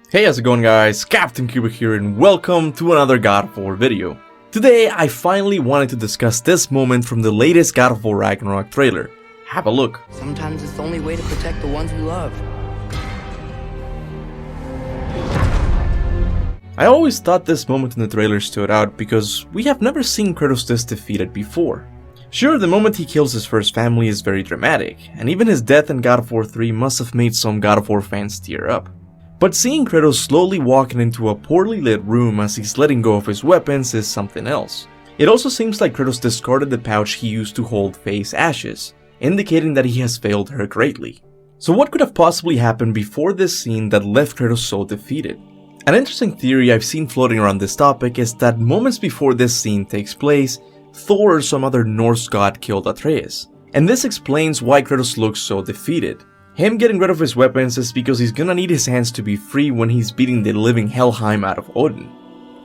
Hey, how's it going guys? Captain Kuba here and welcome to another God of War video. Today I finally wanted to discuss this moment from the latest God of War Ragnarok trailer. Have a look. Sometimes it's the only way to protect the ones we love. I always thought this moment in the trailer stood out because we have never seen Kratos this defeated before. Sure, the moment he kills his first family is very dramatic, and even his death in God of War 3 must have made some God of War fans tear up. But seeing Kratos slowly walking into a poorly lit room as he's letting go of his weapons is something else. It also seems like Kratos discarded the pouch he used to hold Faye's ashes, indicating that he has failed her greatly. So what could have possibly happened before this scene that left Kratos so defeated? An interesting theory I've seen floating around this topic is that moments before this scene takes place, Thor or some other Norse god killed Atreus, and this explains why Kratos looks so defeated. Him getting rid of his weapons is because he's gonna need his hands to be free when he's beating the living Helheim out of Odin.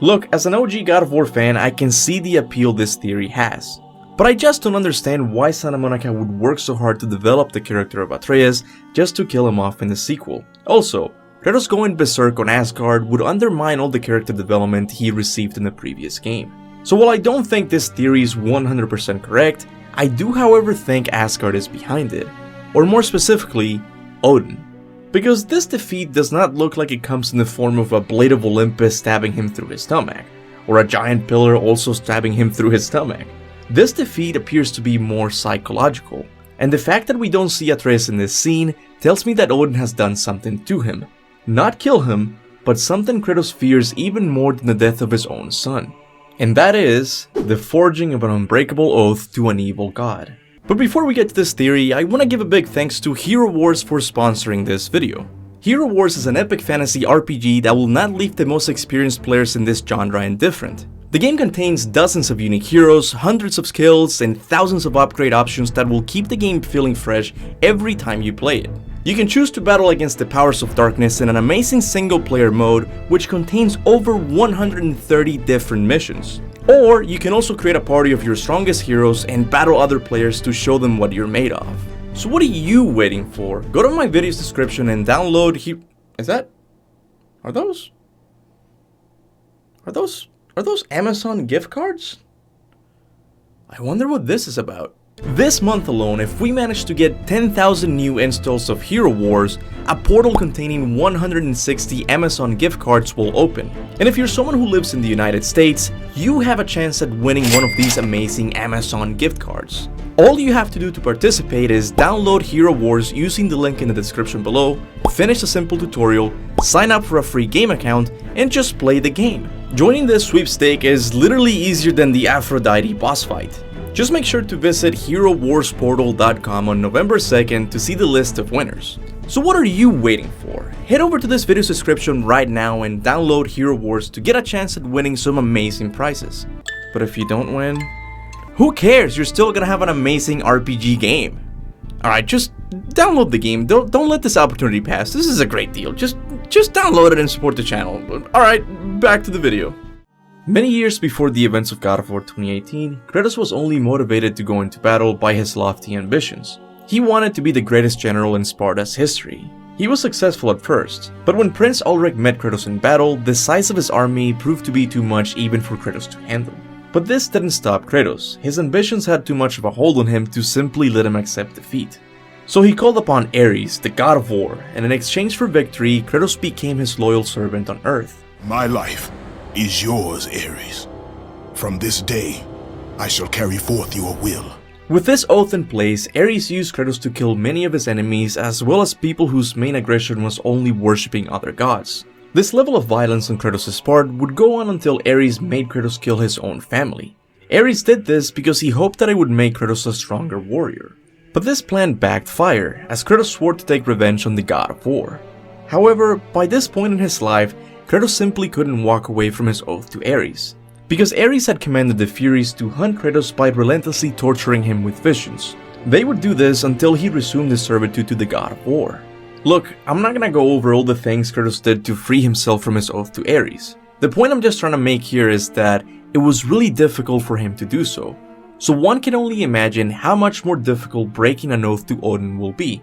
Look, as an OG God of War fan, I can see the appeal this theory has, but I just don't understand why Santa Monica would work so hard to develop the character of Atreus just to kill him off in the sequel. Also, Kratos going berserk on Asgard would undermine all the character development he received in the previous game. So while I don't think this theory is 100% correct, I do however think Asgard is behind it. Or more specifically, Odin. Because this defeat does not look like it comes in the form of a blade of Olympus stabbing him through his stomach, or a giant pillar also stabbing him through his stomach. This defeat appears to be more psychological, and the fact that we don't see Atreus in this scene tells me that Odin has done something to him. Not kill him, but something Kratos fears even more than the death of his own son. And that is the forging of an unbreakable oath to an evil god. But before we get to this theory, I want to give a big thanks to Hero Wars for sponsoring this video. Hero Wars is an epic fantasy RPG that will not leave the most experienced players in this genre indifferent. The game contains dozens of unique heroes, hundreds of skills, and thousands of upgrade options that will keep the game feeling fresh every time you play it. You can choose to battle against the powers of darkness in an amazing single-player mode which contains over 130 different missions. Or you can also create a party of your strongest heroes and battle other players to show them what you're made of. So what are you waiting for? Go to my video's description and download Are those Amazon gift cards? I wonder what this is about. This month alone, if we manage to get 10,000 new installs of Hero Wars, a portal containing 160 Amazon gift cards will open. And if you're someone who lives in the United States, you have a chance at winning one of these amazing Amazon gift cards. All you have to do to participate is download Hero Wars using the link in the description below, finish a simple tutorial, sign up for a free game account, and just play the game. Joining this sweepstake is literally easier than the Aphrodite boss fight. Just make sure to visit herowarsportal.com on November 2nd to see the list of winners. So what are you waiting for? Head over to this video's description right now and download Hero Wars to get a chance at winning some amazing prizes. But if you don't win, who cares? You're still gonna have an amazing RPG game. Alright, just download the game. Don't let this opportunity pass. This is a great deal. Just download it and support the channel. Alright, back to the video. Many years before the events of God of War 2018, Kratos was only motivated to go into battle by his lofty ambitions. He wanted to be the greatest general in Sparta's history. He was successful at first, but when Prince Ulrich met Kratos in battle, the size of his army proved to be too much even for Kratos to handle. But this didn't stop Kratos. His ambitions had too much of a hold on him to simply let him accept defeat. So he called upon Ares, the god of war, and in exchange for victory, Kratos became his loyal servant on Earth. My life is yours, Ares. From this day, I shall carry forth your will. With this oath in place, Ares used Kratos to kill many of his enemies as well as people whose main aggression was only worshipping other gods. This level of violence on Kratos' part would go on until Ares made Kratos kill his own family. Ares did this because he hoped that it would make Kratos a stronger warrior. But this plan backfired, as Kratos swore to take revenge on the god of war. However, by this point in his life, Kratos simply couldn't walk away from his oath to Ares, because Ares had commanded the Furies to hunt Kratos by relentlessly torturing him with visions. They would do this until he resumed his servitude to the god of war. Look, I'm not gonna go over all the things Kratos did to free himself from his oath to Ares. The point I'm just trying to make here is that it was really difficult for him to do so. So one can only imagine how much more difficult breaking an oath to Odin will be.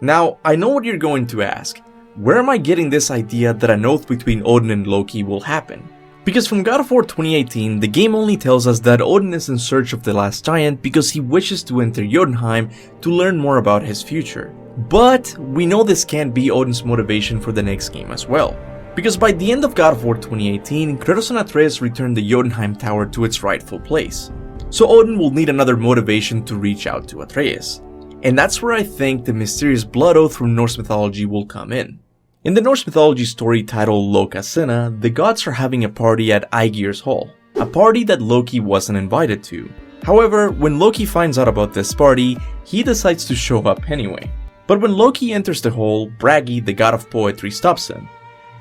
Now, I know what you're going to ask. Where am I getting this idea that an oath between Odin and Loki will happen? Because from God of War 2018, the game only tells us that Odin is in search of the last giant because he wishes to enter Jotunheim to learn more about his future. But we know this can't be Odin's motivation for the next game as well. Because by the end of God of War 2018, Kratos and Atreus return the Jotunheim Tower to its rightful place. So Odin will need another motivation to reach out to Atreus. And that's where I think the mysterious blood oath from Norse mythology will come in. In the Norse mythology story titled Lokasenna, the gods are having a party at Aegir's Hall, a party that Loki wasn't invited to. However, when Loki finds out about this party, he decides to show up anyway. But when Loki enters the hall, Bragi, the god of poetry, stops him.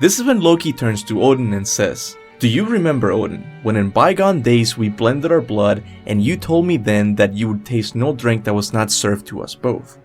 This is when Loki turns to Odin and says, "Do you remember, Odin, when in bygone days we blended our blood and you told me then that you would taste no drink that was not served to us both?"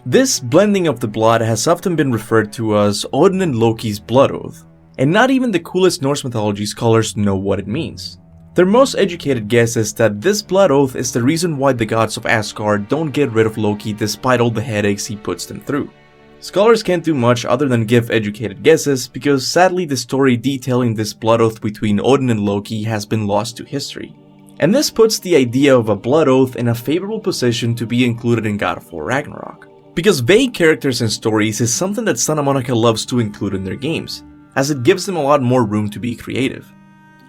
This blending of the blood has often been referred to as Odin and Loki's blood oath, and not even the coolest Norse mythology scholars know what it means. Their most educated guess is that this blood oath is the reason why the gods of Asgard don't get rid of Loki despite all the headaches he puts them through. Scholars can't do much other than give educated guesses because sadly the story detailing this blood oath between Odin and Loki has been lost to history. And this puts the idea of a blood oath in a favorable position to be included in God of War Ragnarok. Because vague characters and stories is something that Santa Monica loves to include in their games, as it gives them a lot more room to be creative.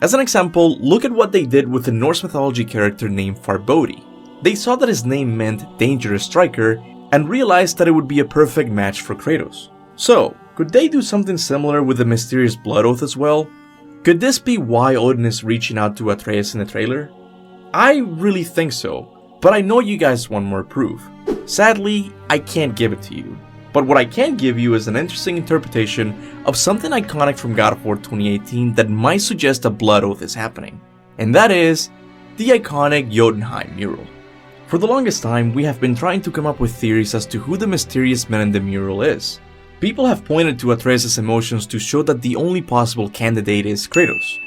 As an example, look at what they did with the Norse mythology character named Farbodi. They saw that his name meant dangerous striker and realized that it would be a perfect match for Kratos. So, could they do something similar with the mysterious blood oath as well? Could this be why Odin is reaching out to Atreus in the trailer? I really think so, but I know you guys want more proof. Sadly, I can't give it to you. But what I can give you is an interesting interpretation of something iconic from God of War 2018 that might suggest a blood oath is happening. And that is the iconic Jotunheim mural. For the longest time, we have been trying to come up with theories as to who the mysterious man in the mural is. People have pointed to Atreus' emotions to show that the only possible candidate is Kratos.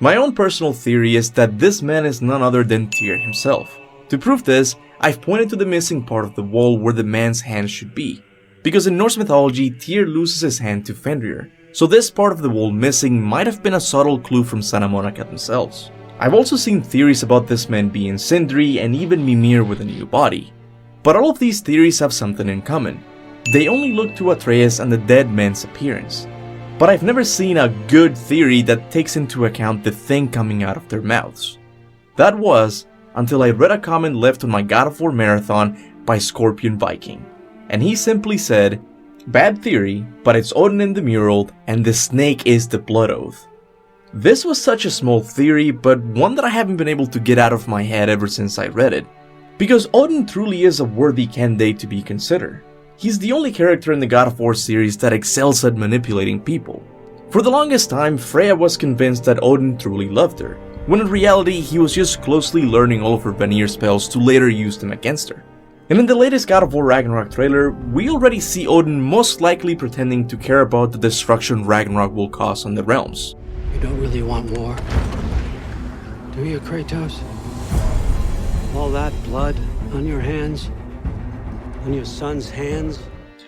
My own personal theory is that this man is none other than Tyr himself. To prove this, I've pointed to the missing part of the wall where the man's hand should be. Because in Norse mythology, Tyr loses his hand to Fenrir, so this part of the wall missing might have been a subtle clue from Santa Monica themselves. I've also seen theories about this man being Sindri and even Mimir with a new body. But all of these theories have something in common. They only look to Atreus and the dead man's appearance. But I've never seen a good theory that takes into account the thing coming out of their mouths. That was until I read a comment left on my God of War marathon by Scorpion Viking. And he simply said, "Bad theory, but it's Odin in the mural and the snake is the blood oath." This was such a small theory, but one that I haven't been able to get out of my head ever since I read it. Because Odin truly is a worthy candidate to be considered. He's the only character in the God of War series that excels at manipulating people. For the longest time, Freya was convinced that Odin truly loved her, when in reality he was just closely learning all of her Vanir spells to later use them against her. And in the latest God of War Ragnarok trailer, we already see Odin most likely pretending to care about the destruction Ragnarok will cause on the realms. You don't really want war, do you, Kratos? All that blood on your hands? On your son's hands?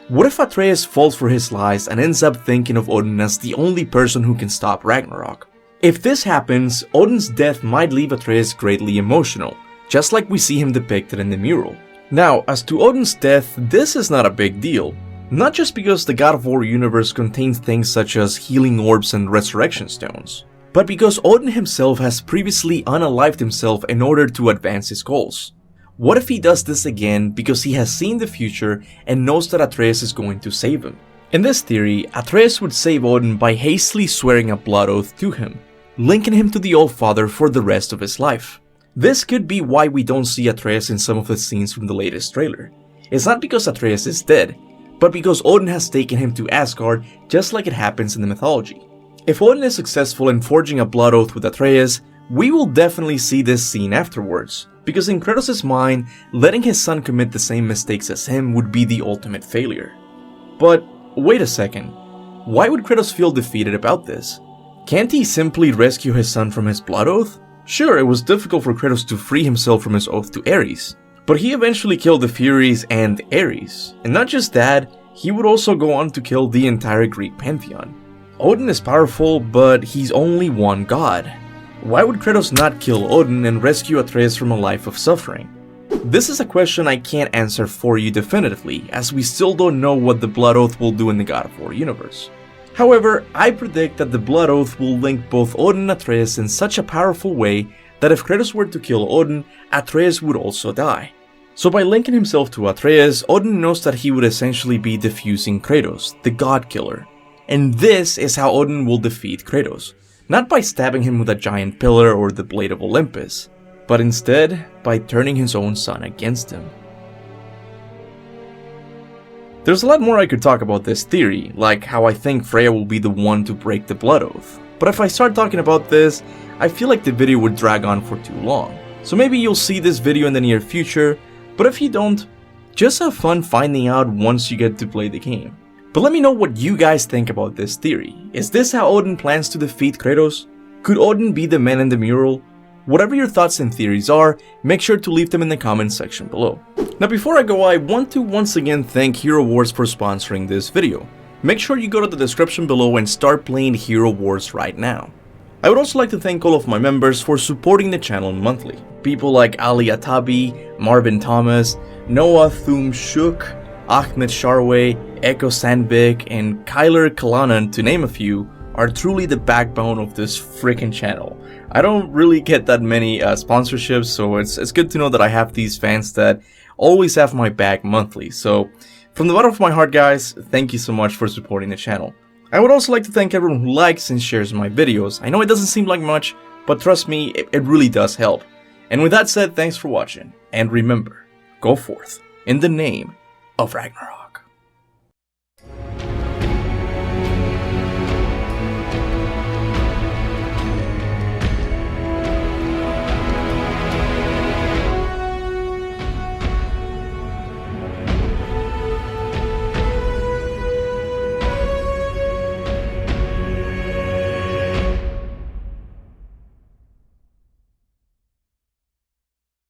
What if Atreus falls for his lies and ends up thinking of Odin as the only person who can stop Ragnarok? If this happens, Odin's death might leave Atreus greatly emotional, just like we see him depicted in the mural. Now, as to Odin's death, this is not a big deal. Not just because the God of War universe contains things such as healing orbs and resurrection stones, but because Odin himself has previously unalived himself in order to advance his goals. What if he does this again because he has seen the future and knows that Atreus is going to save him? In this theory, Atreus would save Odin by hastily swearing a blood oath to him, linking him to the All-Father for the rest of his life. This could be why we don't see Atreus in some of the scenes from the latest trailer. It's not because Atreus is dead, but because Odin has taken him to Asgard just like it happens in the mythology. If Odin is successful in forging a blood oath with Atreus, we will definitely see this scene afterwards, because in Kratos' mind, letting his son commit the same mistakes as him would be the ultimate failure. But wait a second, why would Kratos feel defeated about this? Can't he simply rescue his son from his blood oath? Sure, it was difficult for Kratos to free himself from his oath to Ares, but he eventually killed the Furies and Ares. And not just that, he would also go on to kill the entire Greek pantheon. Odin is powerful, but he's only one god. Why would Kratos not kill Odin and rescue Atreus from a life of suffering? This is a question I can't answer for you definitively, as we still don't know what the Blood Oath will do in the God of War universe. However, I predict that the Blood Oath will link both Odin and Atreus in such a powerful way that if Kratos were to kill Odin, Atreus would also die. So by linking himself to Atreus, Odin knows that he would essentially be defusing Kratos, the God Killer. And this is how Odin will defeat Kratos. Not by stabbing him with a giant pillar or the blade of Olympus, but instead by turning his own son against him. There's a lot more I could talk about this theory, like how I think Freya will be the one to break the Blood Oath. But if I start talking about this, I feel like the video would drag on for too long. So maybe you'll see this video in the near future, but if you don't, just have fun finding out once you get to play the game. But let me know what you guys think about this theory. Is this how Odin plans to defeat Kratos? Could Odin be the man in the mural? Whatever your thoughts and theories are, make sure to leave them in the comments section below. Now before I go, I want to once again thank Hero Wars for sponsoring this video. Make sure you go to the description below and start playing Hero Wars right now. I would also like to thank all of my members for supporting the channel monthly. People like Ali Atabi, Marvin Thomas, Noah Thum Shuk, Ahmed Sharway, Echo Sandvik, and Kyler Kalanan, to name a few, are truly the backbone of this freaking channel. I don't really get that many sponsorships, so it's good to know that I have these fans that always have my back monthly. So from the bottom of my heart, guys, thank you so much for supporting the channel. I would also like to thank everyone who likes and shares my videos. I know it doesn't seem like much, but trust me, it really does help. And with that said, thanks for watching, and remember, go forth in the name of Ragnarok.